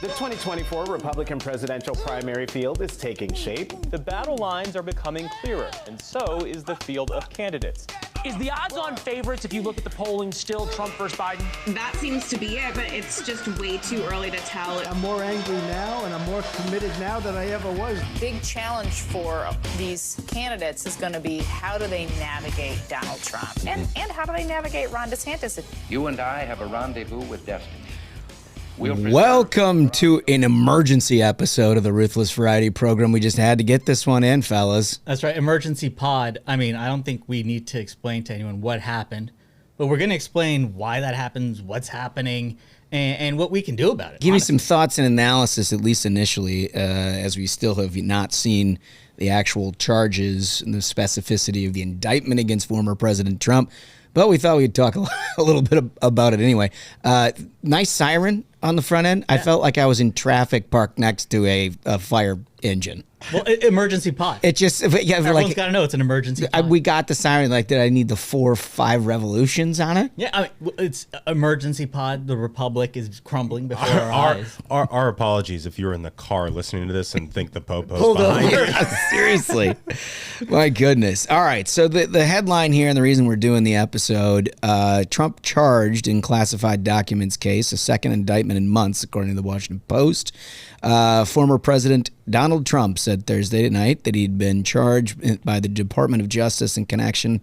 The 2024 Republican presidential primary field is taking shape. The battle lines are becoming clearer, and so is the field of candidates. Is the odds-on favorites, if you look at the polling, still Trump versus Biden? That seems to be it, but it's just way too early to tell. I'm more angry now, and I'm more committed now than I ever was. Big challenge for these candidates is going to be how do they navigate Donald Trump? And how do they navigate Ron DeSantis? You and I have a rendezvous with destiny. Welcome to an emergency episode of the Ruthless Variety program. We just had to get this one in, fellas. That's right, emergency pod. I mean, I don't think we need to explain to anyone what happened, but we're going to explain why that happens, what's happening, and what we can do about it. Give me some thoughts and analysis, at least initially, as we still have not seen the actual charges and the specificity of the indictment against former President Trump. But we thought we'd talk a little bit about it anyway. Nice siren on the front end. Yeah. I felt like I was in traffic parked next to a fire engine. Well, emergency pod. It just, yeah, everyone's got to know it's an emergency pod. We got the siren. Like, did I need the 4 or 5 revolutions on it? Yeah, I mean, it's emergency pod. The republic is crumbling before our eyes. Our apologies if you're in the car listening to this and think the popo's behind you. Seriously. My goodness. All right, so the headline here and the reason we're doing the episode, Trump charged in classified documents case, a second indictment in months, according to the Washington Post. Former President Donald Trump said Thursday night that he'd been charged by the Department of Justice in connection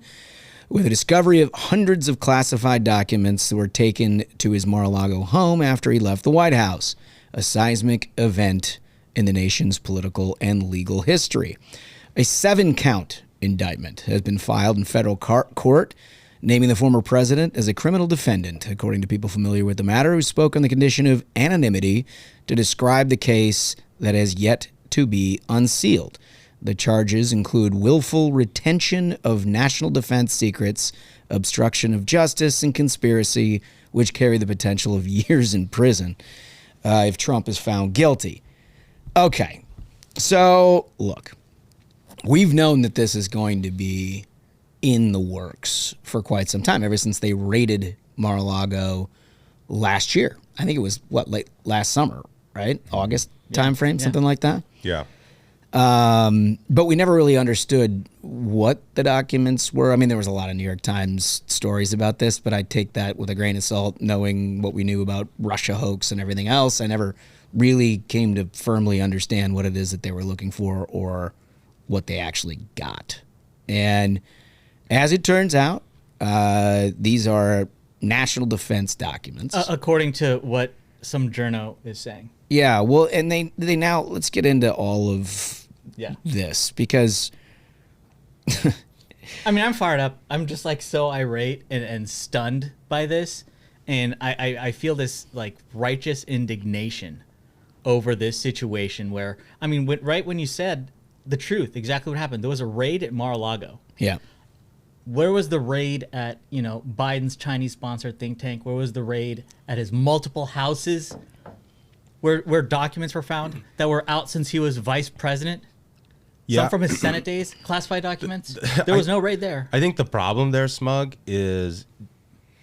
with the discovery of hundreds of classified documents that were taken to his Mar-a-Lago home after he left the White House, a seismic event in the nation's political and legal history. A 7-count indictment has been filed in federal court, naming the former president as a criminal defendant, according to people familiar with the matter who spoke on the condition of anonymity to describe the case that has yet to be unsealed. The charges include willful retention of national defense secrets, obstruction of justice, and conspiracy, which carry the potential of years in prison if Trump is found guilty. Okay, so look, we've known that this is going to be in the works for quite some time, ever since they raided Mar-a-Lago last year. I think it was, late last summer, right? August timeframe, something like that? Yeah. But we never really understood what the documents were. I mean, there was a lot of New York Times stories about this, but I take that with a grain of salt, knowing what we knew about Russia hoax and everything else. I never really came to firmly understand what it is that they were looking for or what they actually got. And as it turns out, these are national defense documents. According to what some journo is saying. Yeah, well, and they now, let's get into all of this, because I mean, I'm fired up. I'm just like so irate and stunned by this. And I feel this like righteous indignation over this situation where, I mean, right when you said the truth, exactly what happened. There was a raid at Mar-a-Lago. Yeah. Where was the raid at, Biden's Chinese-sponsored think tank? Where was the raid at his multiple houses where documents were found that were out since he was vice president? Some from his Senate days, classified documents. There was no raid there. I think the problem there, Smug, is,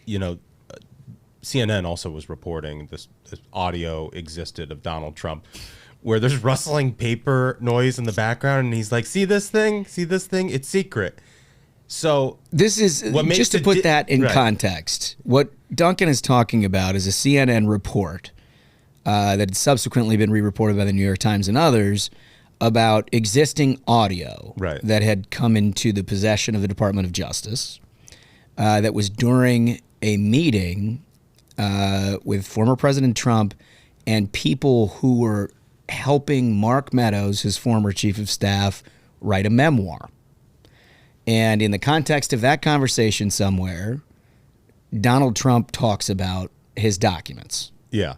CNN also was reporting this audio existed of Donald Trump where there's rustling paper noise in the background, and he's like, see this thing? It's secret. So this is just to put that in context. What Duncan is talking about is a CNN report that had subsequently been re-reported by the New York Times and others about existing audio that had come into the possession of the Department of Justice that was during a meeting with former President Trump and people who were helping Mark Meadows, his former chief of staff, write a memoir. And in the context of that conversation somewhere, Donald Trump talks about his documents. Yeah.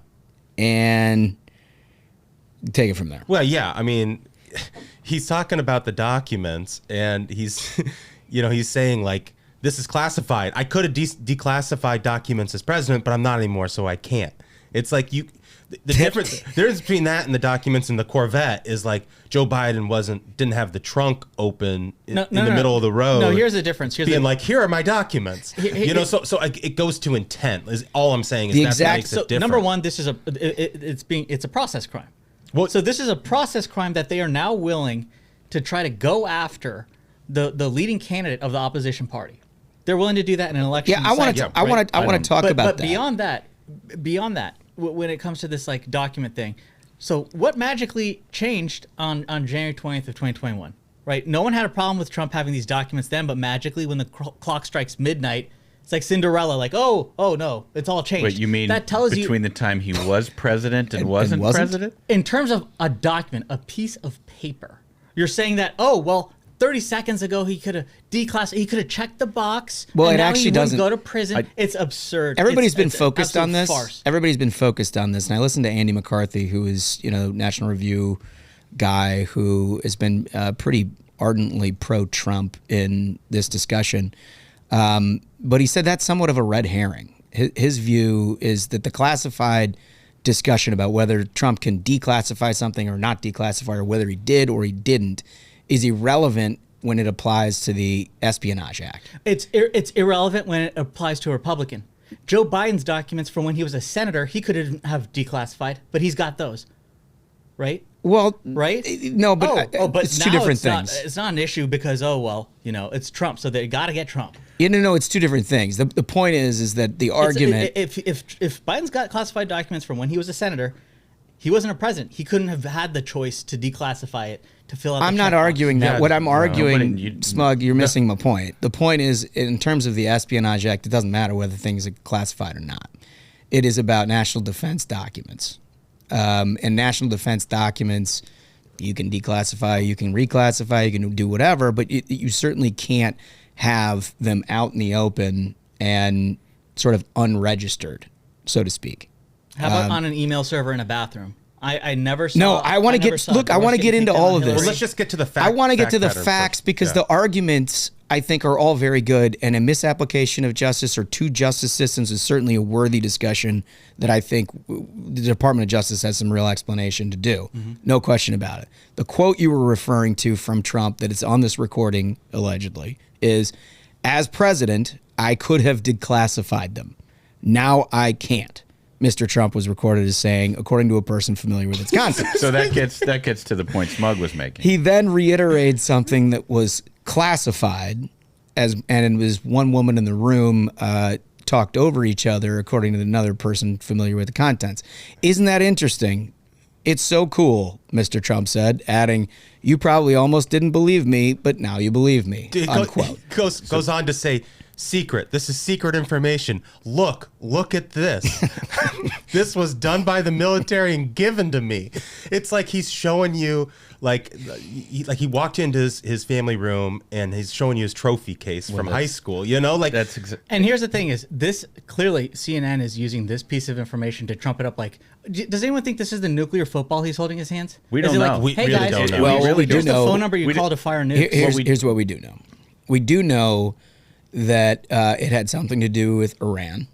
And take it from there. Well, yeah. I mean, he's talking about the documents, and he's, he's saying, like, this is classified. I could have declassified documents as president, but I'm not anymore, so I can't. It's like The difference between that and the documents in the Corvette is like Joe Biden didn't have the trunk open in the middle of the road. No, here's the difference. Like, here are my documents. So it goes to intent. Is all I'm saying is The that's what exact- makes it So different. number one, this is it's a process crime. Well, So this is a process crime that they are now willing to try to go after the leading candidate of the opposition party. They're willing to do that in an election. Yeah, I want to. I want to talk about that. Beyond that, when it comes to this like document thing, so what magically changed on January 20th of 2021? Right, no one had a problem with Trump having these documents then, but magically when the clock strikes midnight, it's like Cinderella, like oh no, it's all changed. Wait, you mean that tells between the time he was president and wasn't president? In terms of a document, a piece of paper, you're saying that 30 seconds ago he could have declassified, he could have checked the box. Well, and it now actually he wouldn't doesn't go to prison. It's absurd. Everybody's been It's focused on absolute this. farce. Everybody's been focused on this, and I listened to Andy McCarthy, who is National Review guy, who has been pretty ardently pro-Trump in this discussion. But he said that's somewhat of a red herring. His view is that the classified discussion about whether Trump can declassify something or not declassify, or whether he did or he didn't, is irrelevant when it applies to the Espionage Act. It's irrelevant when it applies to a Republican. Joe Biden's documents from when he was a senator, he could have declassified, but he's got those, right? Well, right? No, but it's two different things. It's not an issue because it's Trump, so they got to get Trump. No, it's two different things. The point is that the argument. If Biden's got classified documents from when he was a senator, he wasn't a president. He couldn't have had the choice to declassify it to fill out. I'm not arguing that. What I'm arguing, Smug, you're missing my point. The point is, in terms of the Espionage Act, it doesn't matter whether things are classified or not. It is about national defense documents. And national defense documents, you can declassify, you can reclassify, you can do whatever, but you certainly can't have them out in the open and sort of unregistered, so to speak. How about on an email server in a bathroom? I never saw. No, I want to get. Look, I want to get into all of this. Well, let's just get to the facts. I want to get to the facts because the arguments, I think, are all very good, and a misapplication of justice or two justice systems is certainly a worthy discussion that I think the Department of Justice has some real explanation to do. No question about it. The quote you were referring to from Trump that is on this recording, allegedly, is, "As president, I could have declassified them. Now I can't." Mr. Trump was recorded as saying, according to a person familiar with its concepts. So that gets to the point Smug was making. He then reiterated something that was classified, and it was one woman in the room talked over each other, according to another person familiar with the contents. Isn't that interesting? It's so cool, Mr. Trump said, adding, "You probably almost didn't believe me, but now you believe me." Unquote. Goes on to say, secret. This is secret information. Look at this. This was done by the military and given to me. It's like he's showing you, like he walked into his family room and he's showing you his trophy case from high school. And here's the thing: is this clearly CNN is using this piece of information to trump it up? Like, does anyone think this is the nuclear football he's holding in his hands? We don't know. Hey guys, don't know. Well, we do know. The phone number you call to fire nukes. Here's what we do know. We do know that it had something to do with Iran,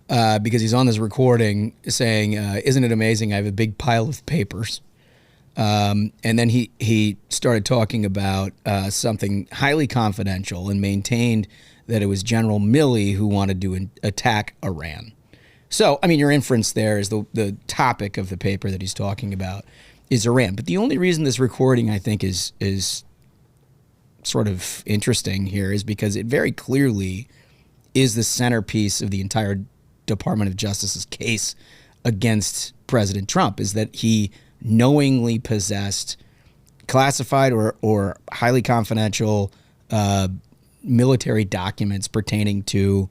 because he's on this recording saying, "Isn't it amazing? I have a big pile of papers." And then he started talking about something highly confidential and maintained that it was General Milley who wanted to attack Iran. So, I mean, your inference there is the topic of the paper that he's talking about is Iran. But the only reason this recording, I think, is sort of interesting here is because it very clearly is the centerpiece of the entire Department of Justice's case against President Trump, is that he knowingly possessed classified or highly confidential military documents pertaining to,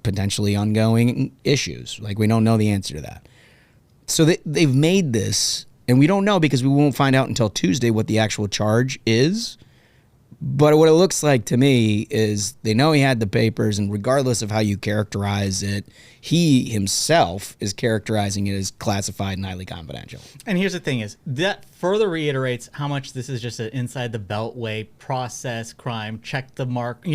potentially ongoing issues. Like, we don't know the answer to that. So they've made this, and we don't know because we won't find out until Tuesday what the actual charge is. But what it looks like to me is they know he had the papers, and regardless of how you characterize it, he himself is characterizing it as classified and highly confidential. And here's the thing is, that further reiterates how much this is just an inside the beltway process crime, check the mark,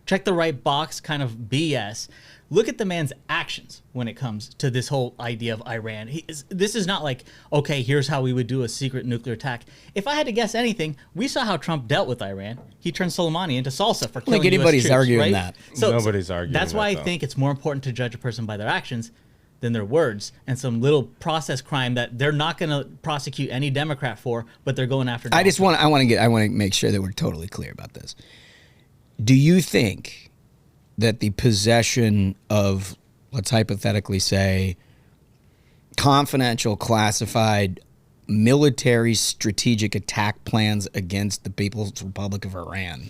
check the right box kind of BS. look at the man's actions when it comes to this whole idea of Iran. This is not like, okay, here's how we would do a secret nuclear attack. If I had to guess anything, we saw how Trump dealt with Iran. He turned Soleimani into salsa for killing anybody's US troops, arguing right? that. So, Nobody's arguing That's why that, I think it's more important to judge a person by their actions than their words and some little process crime that they're not going to prosecute any Democrat for, but they're going after. I want to make sure that we're totally clear about this. Do you think that the possession of, let's hypothetically say, confidential, classified military strategic attack plans against the People's Republic of Iran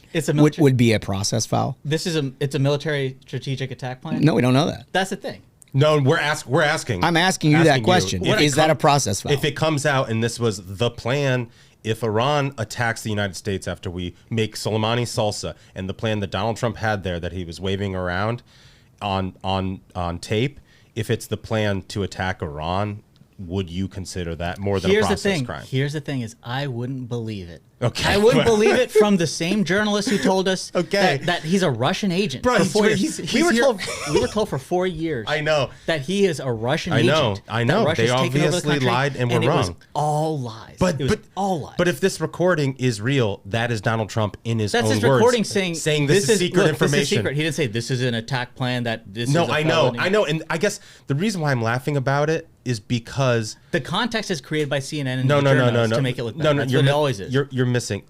would be a process foul? It's a military strategic attack plan? No, we don't know that. That's the thing. No, we're asking. I'm asking you that question. Is that a process foul? If it comes out and this was the plan, if Iran attacks the United States after we make Soleimani salsa, and the plan that Donald Trump had there that he was waving around on tape, if it's the plan to attack Iran, would you consider that more than a process crime? Here's the thing is I wouldn't believe it. Okay. I wouldn't believe it from the same journalist who told us that he's a Russian agent. Bro, we were told for 4 years. I know. That he is a Russian agent. I know. They obviously lied and were wrong. It was all lies. It was all lies. But if this recording is real, that is Donald Trump in his own words. That's his recording saying this is secret information. This is secret. He didn't say this is an attack plan. I know. And I guess the reason why I'm laughing about it is because the context is created by CNN and journalists to make it look bad. That's what it always is. You're missing.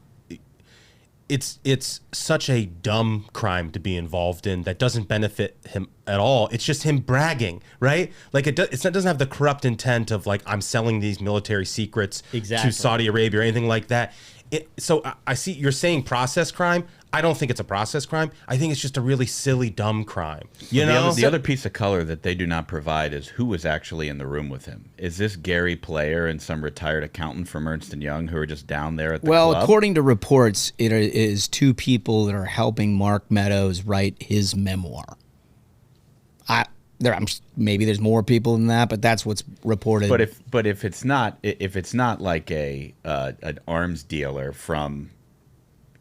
It's such a dumb crime to be involved in that doesn't benefit him at all. It's just him bragging, right? Like it doesn't have the corrupt intent of like I'm selling these military secrets to Saudi Arabia or anything like that. So I see you're saying process crime. I don't think it's a process crime. I think it's just a really silly, dumb crime. The other piece of color that they do not provide is who was actually in the room with him. Is this Gary Player and some retired accountant from Ernst & Young who are just down there at the club? According to reports, it is two people that are helping Mark Meadows write his memoir. Maybe there's more people than that, but that's what's reported. But if it's not like an arms dealer from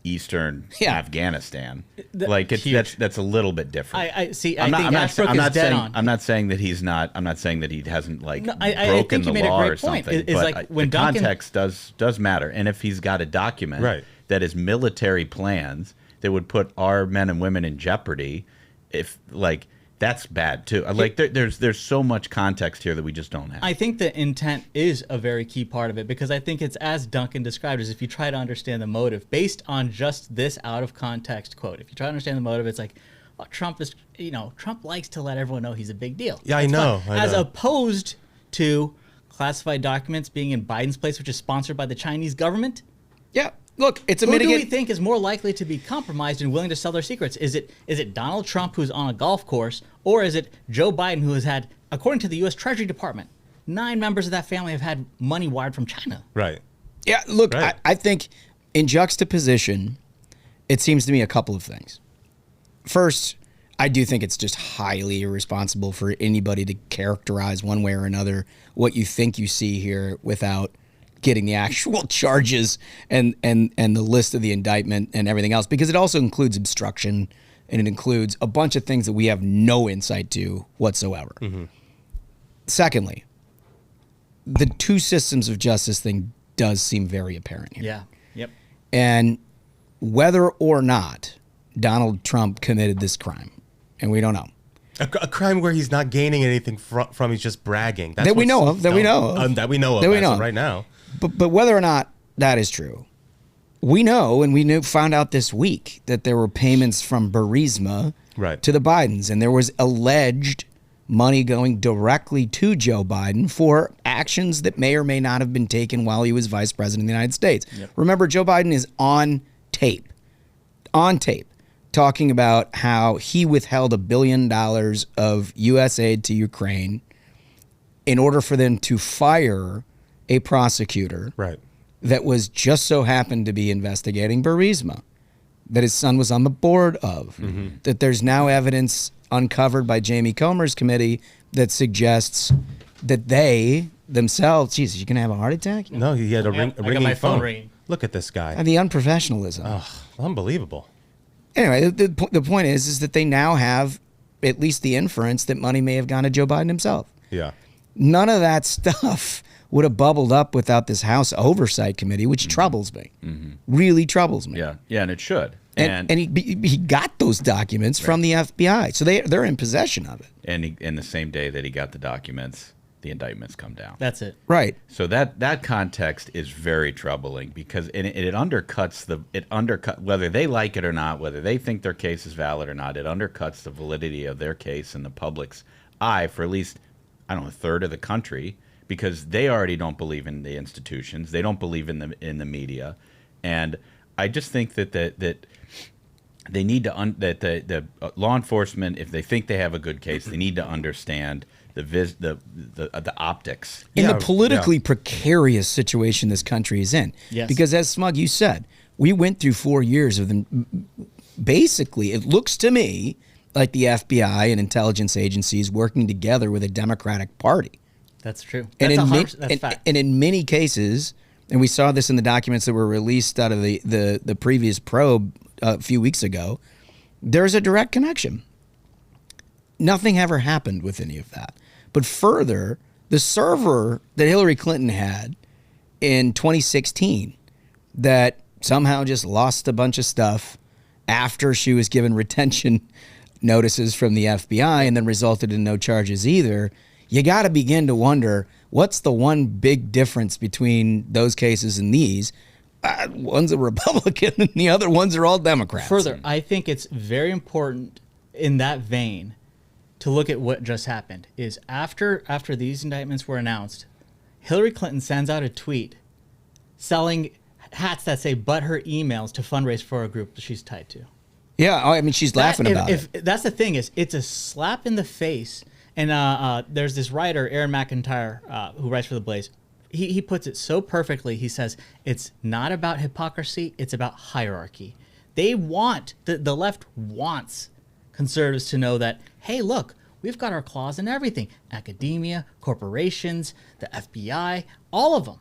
Eastern Afghanistan, that's a little bit different. I think Ashbrook is dead on. I'm not saying that he's not. I'm not saying that he hasn't think broken the you law made a great or point. something. It's like when the context does matter, and if he's got a document that is military plans that would put our men and women in jeopardy, that's bad too. There's so much context here that we just don't have. I think the intent is a very key part of it because I think it's as Duncan described, is if you try to understand the motive based on just this out of context quote. If you try to understand the motive, it's like, oh, Trump likes to let everyone know he's a big deal. Yeah, I know. As opposed to classified documents being in Biden's place, which is sponsored by the Chinese government. Yeah. Look, it's a Who do we think is more likely to be compromised and willing to sell their secrets? Is it Donald Trump, who's on a golf course, or is it Joe Biden, who has had, according to the U.S. Treasury Department, 9 members of that family have had money wired from China? Right. Yeah, look, right. I think in juxtaposition, it seems to me a couple of things. First, I do think it's just highly irresponsible for anybody to characterize one way or another what you think you see here without getting the actual charges and the list of the indictment and everything else, because it also includes obstruction and it includes a bunch of things that we have no insight to whatsoever. Mm-hmm. Secondly, the two systems of justice thing does seem very apparent here. Yeah. Yep. And whether or not Donald Trump committed this crime, and we don't know. A crime where he's not gaining anything from, he's just bragging. That's that we know of. That we know of right now. But whether or not that is true, we know, and found out this week that there were payments from Burisma to the Bidens, and there was alleged money going directly to Joe Biden for actions that may or may not have been taken while he was vice president of the United States. Yep. Remember, Joe Biden is on tape, talking about how he withheld $1 billion of U.S. aid to Ukraine in order for them to fire a prosecutor that was just so happened to be investigating Burisma, that his son was on the board of, that there's now evidence uncovered by Jamie Comer's committee that suggests that they themselves, Jesus, you gonna have a heart attack? No, he had a ringing phone. Ringing. Look at this guy. And the unprofessionalism. Oh, unbelievable. Anyway, the point is that they now have at least the inference that money may have gone to Joe Biden himself. Yeah. None of that stuff would have bubbled up without this House Oversight Committee, which troubles me. Really troubles me. Yeah, and it should. And he got those documents from the FBI, so they're in possession of it. And in the same day that he got the documents, the indictments come down. That's it. Right. So that context is very troubling because it undercuts whether they like it or not, whether they think their case is valid or not. It undercuts the validity of their case in the public's eye for at least, I don't know, a third of the country, because they already don't believe in the institutions. They don't believe in the media, and I just think that they need to the law enforcement, if they think they have a good case, they need to understand the optics in the politically precarious situation this country is in. Yes. Because as Smug, you said, we went through 4 years of them. Basically, it looks to me like the FBI and intelligence agencies working together with a Democratic Party. That's true. And That's fact. And in many cases, and we saw this in the documents that were released out of the previous probe a few weeks ago, there's a direct connection. Nothing ever happened with any of that. But further, the server that Hillary Clinton had in 2016 that somehow just lost a bunch of stuff after she was given retention notices from the FBI and then resulted in no charges either, you got to begin to wonder, what's the one big difference between those cases and these? One's a Republican and the other ones are all Democrats. Further, I think it's very important in that vein to look at what just happened. Is after these indictments were announced, Hillary Clinton sends out a tweet selling hats that say "but her emails" to fundraise for a group that she's tied to. Yeah, I mean, she's laughing about it. That's the thing, is it's a slap in the face. And there's this writer, Aaron McIntyre, who writes for The Blaze. He puts it so perfectly. He says, it's not about hypocrisy, it's about hierarchy. They want, the left wants conservatives to know that, hey, look, we've got our claws in everything. Academia, corporations, the FBI, all of them.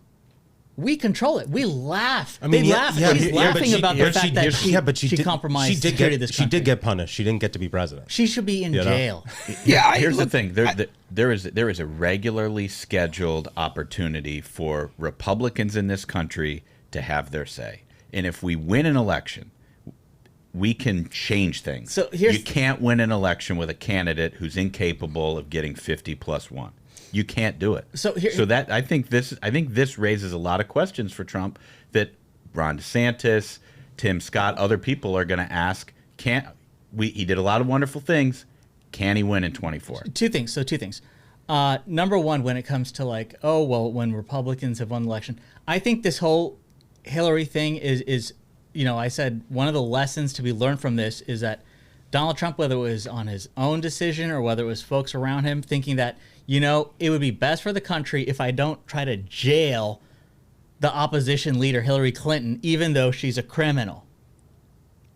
We control it. We laugh. I mean, they laugh. She's laughing about the fact that she compromised security of this country. She did get punished. She didn't get to be president. She should be in jail. Yeah. Here's the thing. There is a regularly scheduled opportunity for Republicans in this country to have their say. And if we win an election, we can change things. So you can't win an election with a candidate who's incapable of getting 50+1. You can't do it. So that I think this raises a lot of questions for Trump that Ron DeSantis, Tim Scott, other people are going to ask. He did a lot of wonderful things. Can he win in 24? Two things. Number one, when it comes to when Republicans have won the election, I think this whole Hillary thing is I said one of the lessons to be learned from this is that Donald Trump, whether it was on his own decision or whether it was folks around him thinking that, it would be best for the country if I don't try to jail the opposition leader, Hillary Clinton, even though she's a criminal.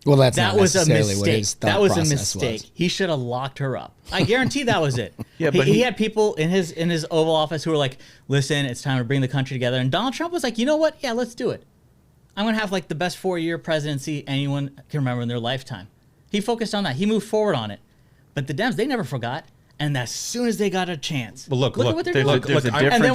Well, that was a mistake. What his that was a process mistake. was. He should have locked her up. I guarantee that was it. Yeah, but he had people in his Oval Office who were like, listen, it's time to bring the country together. And Donald Trump was like, you know what? Yeah, let's do it. I'm going to have the best 4-year presidency anyone can remember in their lifetime. He focused on that. He moved forward on it. But the Dems, they never forgot. And as soon as they got a chance, well, look at what they're doing. And then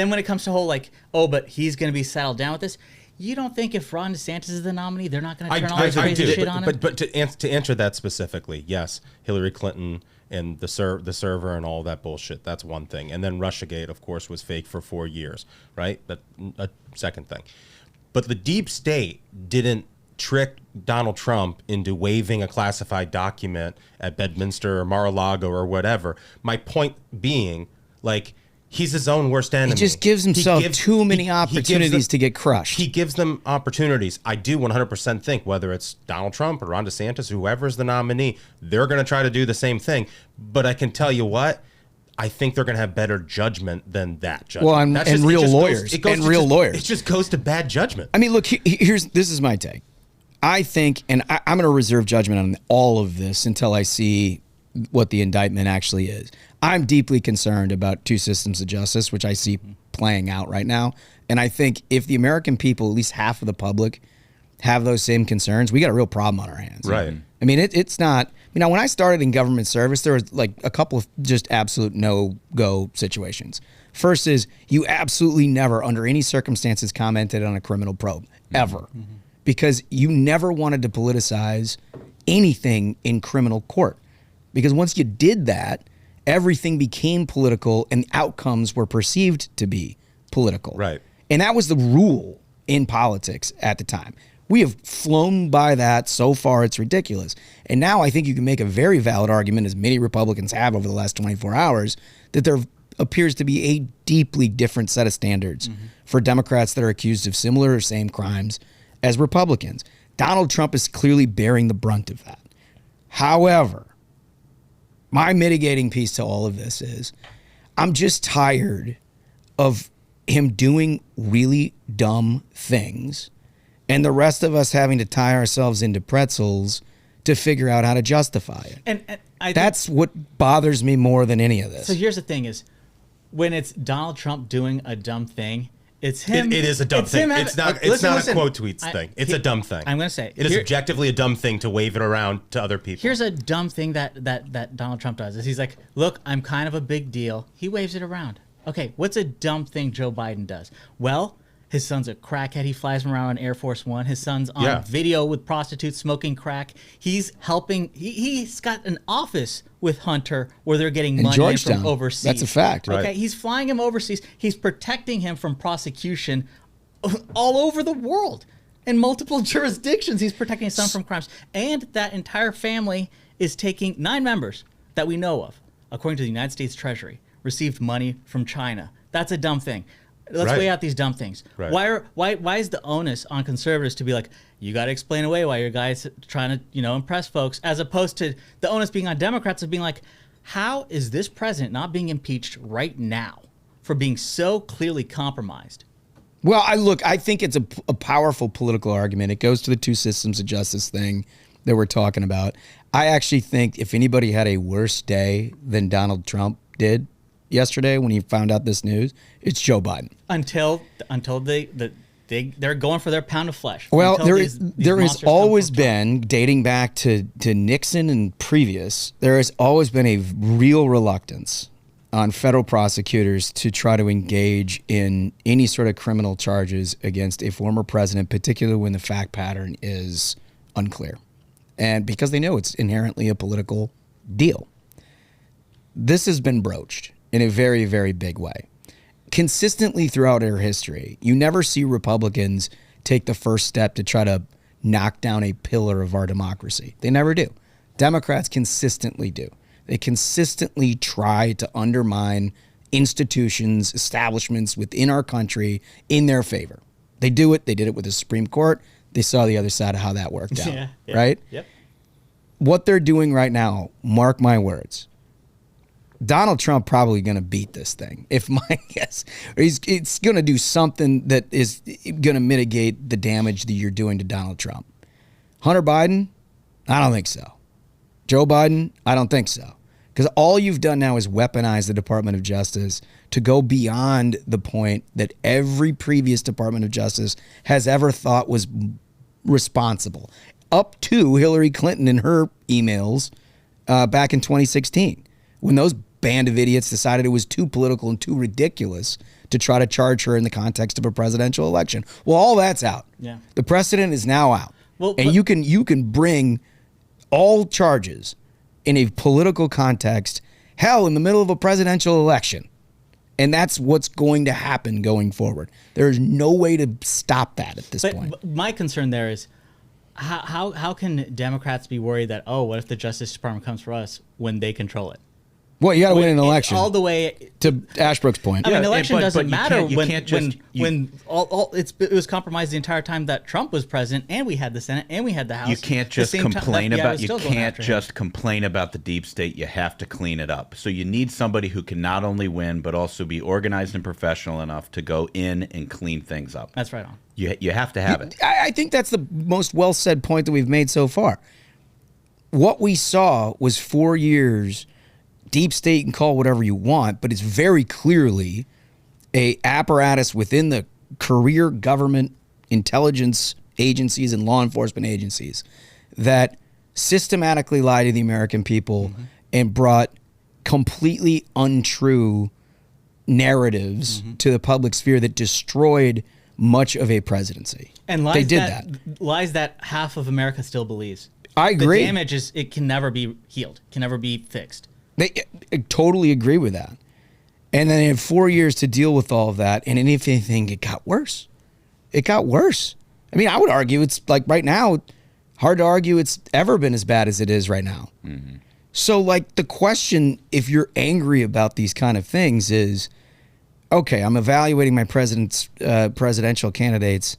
when it comes to but he's going to be saddled down with this. You don't think if Ron DeSantis is the nominee, they're not going to turn all this crazy shit on him? But to answer that specifically, yes, Hillary Clinton and the server and all that bullshit, that's one thing. And then Russiagate, of course, was fake for 4 years, right? That's a second thing. But the deep state didn't trick Donald Trump into waiving a classified document at Bedminster or Mar-a-Lago or whatever. My point being, he's his own worst enemy. He just gives himself too many opportunities to get crushed. He gives them opportunities. I do 100% think whether it's Donald Trump or Ron DeSantis, whoever's the nominee, they're going to try to do the same thing. But I can tell you what, I think they're going to have better judgment than that judgment. Well, and real lawyers. It just goes to bad judgment. I mean, look, this is my take. I think, and I'm going to reserve judgment on all of this until I see what the indictment actually is. I'm deeply concerned about two systems of justice, which I see playing out right now. And I think if the American people, at least half of the public, have those same concerns, we got a real problem on our hands. Right. I mean, it's not. When I started in government service, there was like a couple of just absolute no-go situations. First is you absolutely never, under any circumstances, commented on a criminal probe, ever. Because you never wanted to politicize anything in criminal court. Because once you did that, everything became political and outcomes were perceived to be political. Right. And that was the rule in politics at the time. We have flown by that so far, it's ridiculous. And now I think you can make a very valid argument, as many Republicans have over the last 24 hours, that there appears to be a deeply different set of standards for Democrats that are accused of similar or same crimes as Republicans. Donald Trump is clearly bearing the brunt of that. However, my mitigating piece to all of this is I'm just tired of him doing really dumb things and the rest of us having to tie ourselves into pretzels to figure out how to justify it. And that's what bothers me more than any of this. So here's the thing is, when it's Donald Trump doing a dumb thing, it's him. It is a dumb thing. It's not a quote tweets thing. It's a dumb thing. I'm going to say. It is objectively a dumb thing to wave it around to other people. Here's a dumb thing that Donald Trump does. Is he's like, look, I'm kind of a big deal. He waves it around. Okay, what's a dumb thing Joe Biden does? Well, his son's a crackhead. He flies him around on Air Force One. His son's on video with prostitutes smoking crack. He's helping. He's got an office with Hunter where they're getting money in from overseas. That's a fact. Okay, Right. he's flying him overseas. He's protecting him from prosecution all over the world. In multiple jurisdictions, he's protecting his son from crimes. And that entire family is taking 9 members that we know of, according to the United States Treasury, received money from China. That's a dumb thing. Let's weigh out these dumb things. Right. Why is the onus on conservatives to be like, you got to explain away why your guy's trying to impress folks, as opposed to the onus being on Democrats of being like, how is this president not being impeached right now for being so clearly compromised? Well, I think it's a powerful political argument. It goes to the two systems of justice thing that we're talking about. I actually think if anybody had a worse day than Donald Trump did yesterday when he found out this news, it's Joe Biden. Until they're going for their pound of flesh. Well, Until there has always been, dating back to Nixon and previous, there has always been a real reluctance on federal prosecutors to try to engage in any sort of criminal charges against a former president, particularly when the fact pattern is unclear. And because they know it's inherently a political deal. This has been broached in a very, very big way. Consistently throughout our history, you never see Republicans take the first step to try to knock down a pillar of our democracy. They never do. Democrats consistently do. They consistently try to undermine institutions, establishments within our country in their favor. They do it. They did it with the Supreme Court. They saw the other side of how that worked out, right? Yep. What they're doing right now, mark my words, Donald Trump probably going to beat this thing. If my guess, it's going to do something that is going to mitigate the damage that you're doing to Donald Trump. Hunter Biden, I don't think so. Joe Biden, I don't think so. Because all you've done now is weaponize the Department of Justice to go beyond the point that every previous Department of Justice has ever thought was responsible, up to Hillary Clinton and her emails back in 2016, when those band of idiots decided it was too political and too ridiculous to try to charge her in the context of a presidential election. Well, all that's out. Yeah. The precedent is now out. Well, and you can bring all charges in a political context, hell, in the middle of a presidential election. And that's what's going to happen going forward. There is no way to stop that at this point. But my concern there is, how can Democrats be worried that, oh, what if the Justice Department comes for us when they control it? Well, you got to win an election. All the way to Ashbrook's point. I mean, election doesn't you matter can't when it was compromised the entire time that Trump was president, and we had the Senate, and we had the House. You can't just complain about complain about the deep state. You have to clean it up. So you need somebody who can not only win but also be organized and professional enough to go in and clean things up. That's right on. You have to have it. I think that's the most well said point that we've made so far. What we saw was 4 years. Deep state can call whatever you want, but it's very clearly a apparatus within the career government intelligence agencies and law enforcement agencies that systematically lied to the American people and brought completely untrue narratives to the public sphere that destroyed much of a presidency. And lies they did that. Lies that half of America still believes. I agree. The damage it can never be healed, can never be fixed. I totally agree with that. And then they had 4 years to deal with all of that. And if anything, it got worse. It got worse. I mean, I would argue it's like right now, hard to argue it's ever been as bad as it is right now. So like the question, if you're angry about these kind of things is, okay, I'm evaluating my presidential candidates.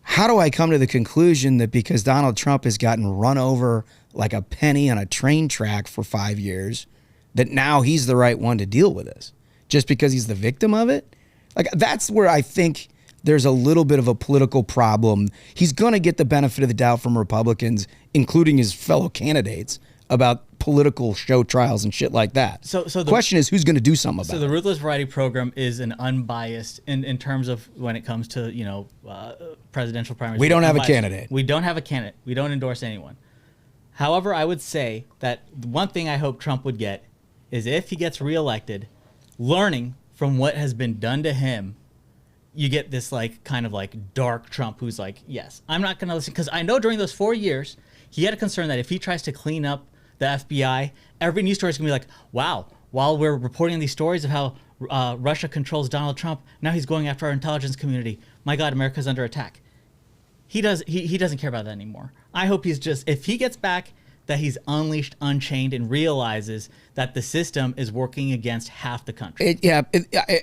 How do I come to the conclusion that because Donald Trump has gotten run over like a penny on a train track for 5 years, that now he's the right one to deal with this just because he's the victim of it? Like that's where I think there's a little bit of a political problem. He's going to get the benefit of the doubt from Republicans, including his fellow candidates, about political show trials and shit like that. So the question is, who's going to do something about it? So the Ruthless Variety Program is an unbiased in terms of when it comes to, presidential primaries. We don't have a candidate. We don't have a candidate. We don't endorse anyone. However, I would say that one thing I hope Trump would get is if he gets reelected, learning from what has been done to him, you get this kind of dark Trump who's like, yes, I'm not going to listen. Because I know during those 4 years, he had a concern that if he tries to clean up the FBI, every news story is going to be like, wow, while we're reporting these stories of how Russia controls Donald Trump, now he's going after our intelligence community. My God, America's under attack. He doesn't care about that anymore. I hope if he gets back, that he's unleashed, unchained, and realizes that the system is working against half the country.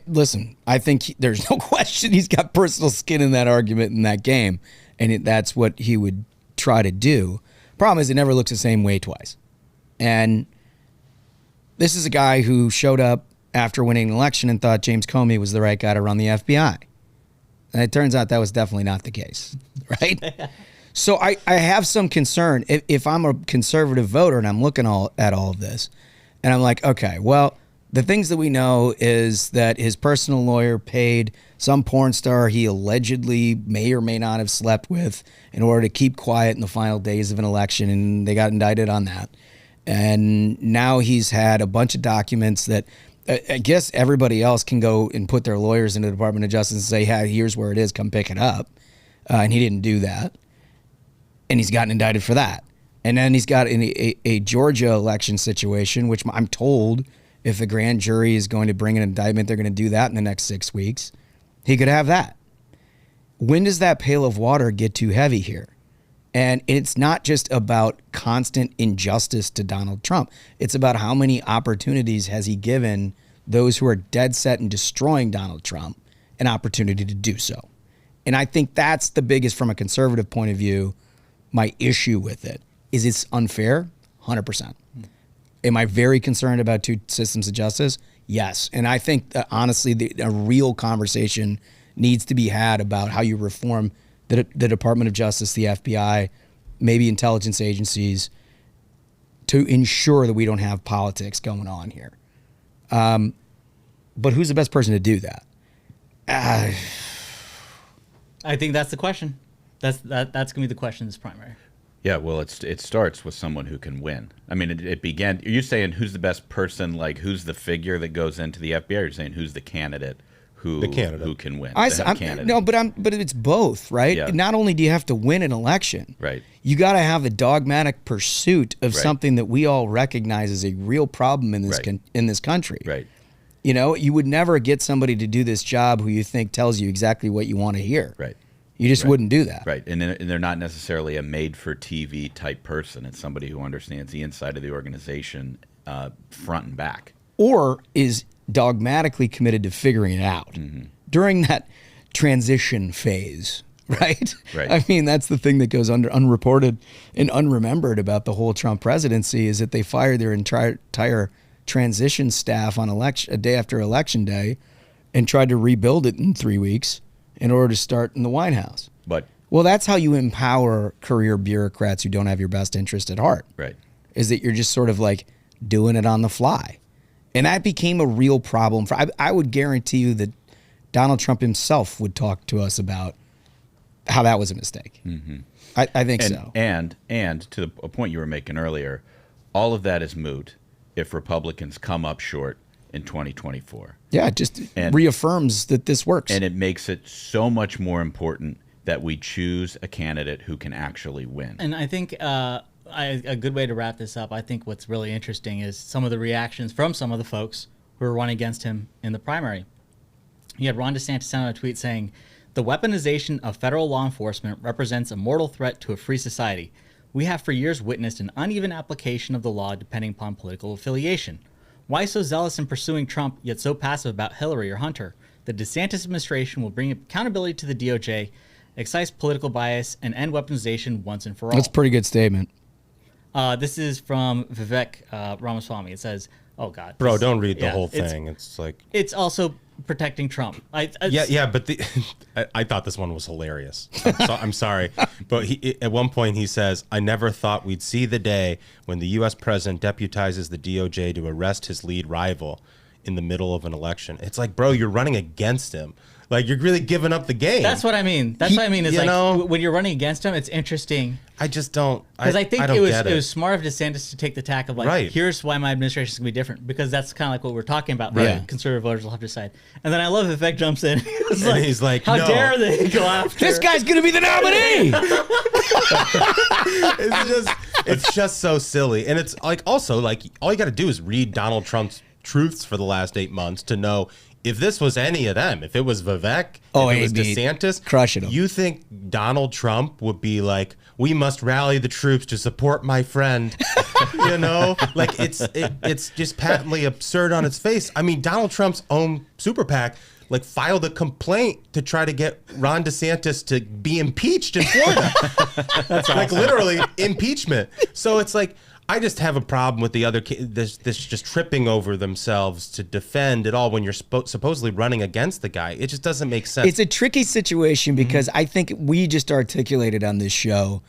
Listen, I think there's no question he's got personal skin in that argument in that game, and that's what he would try to do. Problem is, it never looks the same way twice. And this is a guy who showed up after winning an election and thought James Comey was the right guy to run the FBI. And it turns out that was definitely not the case, right? So I have some concern. If I'm a conservative voter and I'm looking at all of this, and I'm like, okay, well, the things that we know is that his personal lawyer paid some porn star he allegedly may or may not have slept with in order to keep quiet in the final days of an election, and they got indicted on that. And now he's had a bunch of documents that I guess everybody else can go and put their lawyers into the Department of Justice and say, hey, here's where it is, come pick it up. And he didn't do that. And he's gotten indicted for that. And then he's got a Georgia election situation, which I'm told if the grand jury is going to bring an indictment, they're going to do that in the next 6 weeks. He could have that. When does that pail of water get too heavy here? And it's not just about constant injustice to Donald Trump. It's about how many opportunities has he given those who are dead set in destroying Donald Trump an opportunity to do so. And I think that's the biggest, from a conservative point of view, my issue with it. Is it's unfair? 100%. Am I very concerned about two systems of justice? Yes. And I think that honestly, a real conversation needs to be had about how you reform the Department of Justice, the FBI, maybe intelligence agencies, to ensure that we don't have politics going on here. But who's the best person to do that? I think that's the question. That's going to be the question in this primary. Yeah, well, it starts with someone who can win. I mean, it began. Are you saying who's the best person? Like, who's the figure that goes into the FBI? Or you're saying who's the candidate who can win? No, but it's both, right? Yeah. Not only do you have to win an election, right? You got to have a dogmatic pursuit of something that we all recognize as a real problem in this in this country, right? You know, you would never get somebody to do this job who you think tells you exactly what you want to hear, right? You just wouldn't do that. Right. And they're not necessarily a made-for-TV type person. It's somebody who understands the inside of the organization front and back. Or is dogmatically committed to figuring it out during that transition phase, right? Right. I mean, that's the thing that goes unreported and unremembered about the whole Trump presidency is that they fired their entire transition staff on a day after Election Day and tried to rebuild it in 3 weeks. In order to start in the White House. Well, that's how you empower career bureaucrats who don't have your best interest at heart. Right. Is that you're just sort of like doing it on the fly. And that became a real problem. I would guarantee you that Donald Trump himself would talk to us about how that was a mistake. I think so. And to a point you were making earlier, all of that is moot if Republicans come up short in 2024. Yeah, it just reaffirms that this works. And it makes it so much more important that we choose a candidate who can actually win. And I think a good way to wrap this up, I think what's really interesting is some of the reactions from some of the folks who were running against him in the primary. You had Ron DeSantis send out a tweet saying, "The weaponization of federal law enforcement represents a mortal threat to a free society. We have for years witnessed an uneven application of the law depending upon political affiliation. Why so zealous in pursuing Trump, yet so passive about Hillary or Hunter? The DeSantis administration will bring accountability to the DOJ, excise political bias, and end weaponization once and for all." That's a pretty good statement. This is from Vivek Ramaswamy. It says, oh, God. Bro, don't read the whole thing. It's like... It's also protecting Trump. But I thought this one was hilarious. I'm sorry. But at one point he says, "I never thought we'd see the day when the U.S. president deputizes the DOJ to arrest his lead rival in the middle of an election." It's like, bro, you're running against him. Like, you're really giving up the game. That's what I mean. That's what I mean. Is like when you're running against him, it's interesting. I just don't. Because I think it was smart of DeSantis to take the tack of like, here's why my administration is going to be different. Because that's kind of like what we're talking about. Right. Conservative voters will have to decide. And then I love Vivek jumps in. He's like, how dare they go after this guy's going to be the nominee? It's just so silly. And it's like, also, like, all you got to do is read Donald Trump's truths for the last 8 months to know if this was any of them, if it was Vivek, if it was DeSantis, crushing him. You think Donald Trump would be like, "We must rally the troops to support my friend," you know? Like, it's just patently absurd on its face. I mean, Donald Trump's own super PAC like filed a complaint to try to get Ron DeSantis to be impeached in Florida. That's like awesome. Literally impeachment. So it's like, I just have a problem with the other this just tripping over themselves to defend it all when you're supposedly running against the guy. It just doesn't make sense. It's a tricky situation because I think we just articulated on this show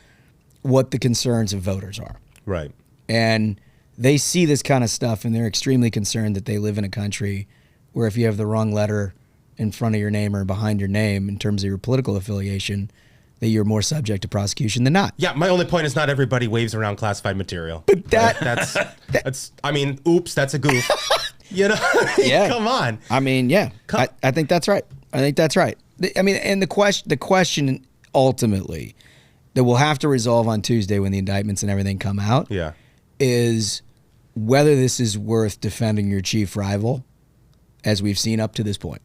what the concerns of voters are. Right. And they see this kind of stuff and they're extremely concerned that they live in a country where if you have the wrong letter in front of your name or behind your name in terms of your political affiliation, that you're more subject to prosecution than not. Yeah, my only point is not everybody waves around classified material. But that's I mean, oops, that's a goof. You know? Yeah. Come on. I mean, yeah. I think that's right. I think that's right. I mean, and the question ultimately that we'll have to resolve on Tuesday when the indictments and everything come out is whether this is worth defending your chief rival, as we've seen up to this point.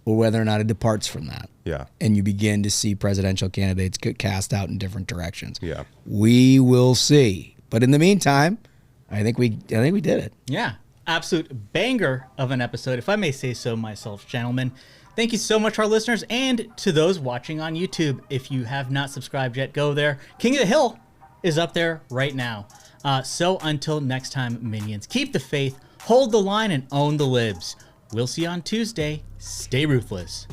Or whether or not it departs from that. Yeah. And you begin to see presidential candidates get cast out in different directions. Yeah. We will see. But in the meantime, I think we did it. Yeah. Absolute banger of an episode, if I may say so myself, gentlemen. Thank you so much to our listeners and to those watching on YouTube. If you have not subscribed yet, go there. King of the Hill is up there right now. So until next time, minions, keep the faith, hold the line, and own the libs. We'll see you on Tuesday. Stay ruthless.